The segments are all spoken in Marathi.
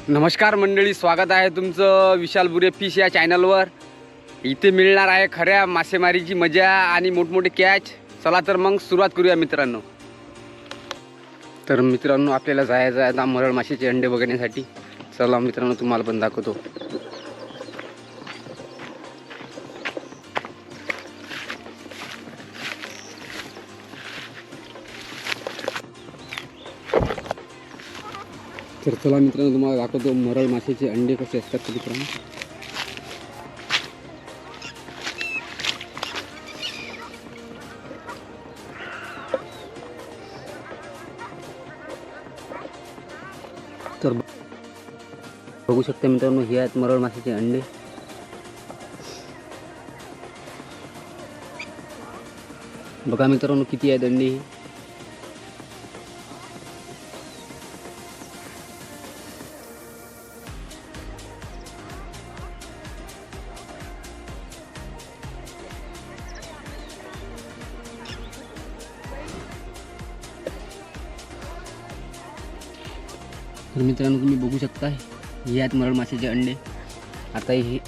नमस्कार मंडळी, स्वागत आहे तुमचं विशाल बुरे फिश या चॅनलवर। इथे मिळणार आहे खऱ्या मासेमारीची मजा आणि मोठमोठे कॅच। चला तर मग सुरुवात करूया मित्रांनो। तर मित्रांनो, आपल्याला जायचं आहे आता मरळ माशाचे अंडे बघण्यासाठी। चला मित्रांनो, तुम्हाला पण दाखवतो। तर चला मित्रांनो, तुम्हाला दाखवतो मरळ माशाचे अंडे कसे असतात मित्रांनो। तर बघू शकता मित्रांनो, हे आहेत मरळ माशाचे अंडे। बघा मित्रांनो, किती आहेत अंडे। तर मित्रांनो, तुम्ही बघू शकता, हे आहेत मरळ माशाचे अंडे। आता हे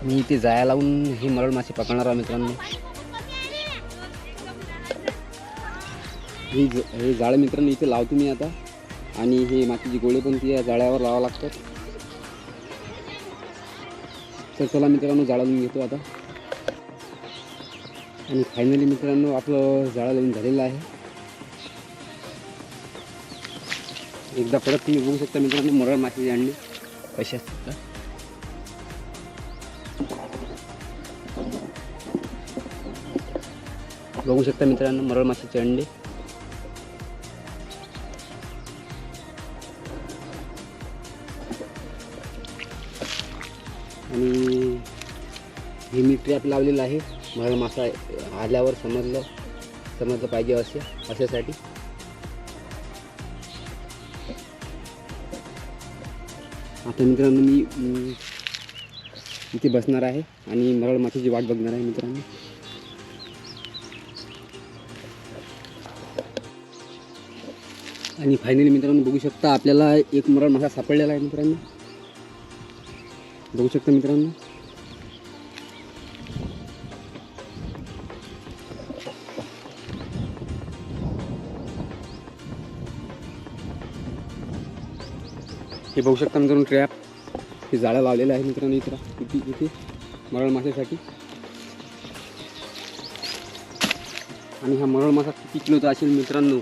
मी इथे जाळ्या लावून हे मरळ मासे पकडणार आहे मित्रांनो। हे जाळे मित्रांनो इथे लावतो मी आता, आणि हे मातीचे गोळे पण त्या जाळ्यावर लावावं लागतात। तर चला मित्रांनो, जाळं लावून घेतो आता। आणि फायनली मित्रांनो, आपलं जाळं लावून झालेलं आहे। एकदा परत तुम्ही बघू शकता मित्रांनो, मरळ माशाचे अंडे कसे असतात। बघू शकता मित्रांनो, मरळ माशाचे अंडे। आणि हे मी ट्रॅप लावलेलं आहे, मरळ मासा आल्यावर समजलं पाहिजे अशासाठी। आता मित्रांनो, मी इथे बसणार आहे आणि मरळ माशाची वाट बघणार आहे मित्रांनो। आणि फायनली मित्रांनो, बघू शकता आपल्याला एक मरळ मासा सापडलेला आहे मित्रांनो। बघू शकता मित्रांनो, हे बघू शकता मित्रांनो, ट्रॅप हे जाळं लावलेलं आहे मित्रांनो इथे मरळ माशासाठी। आणि हा मरळ मासा किती किलोचा असेल मित्रांनो,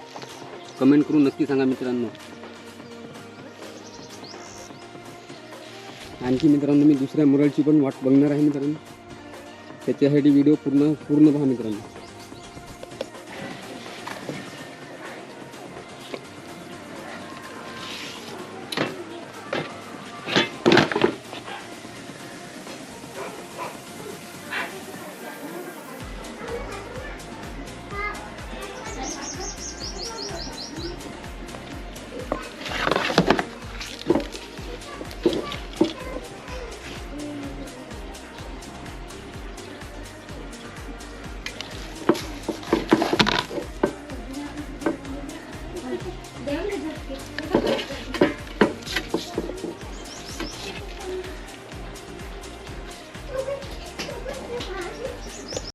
कमेंट करून नक्की सांगा मित्रांनो। आणखी मित्रांनो, मी दुसऱ्या मरळची पण वाट बघणार आहे मित्रांनो, त्याच्यासाठी व्हिडिओ पूर्ण पहा मित्रांनो।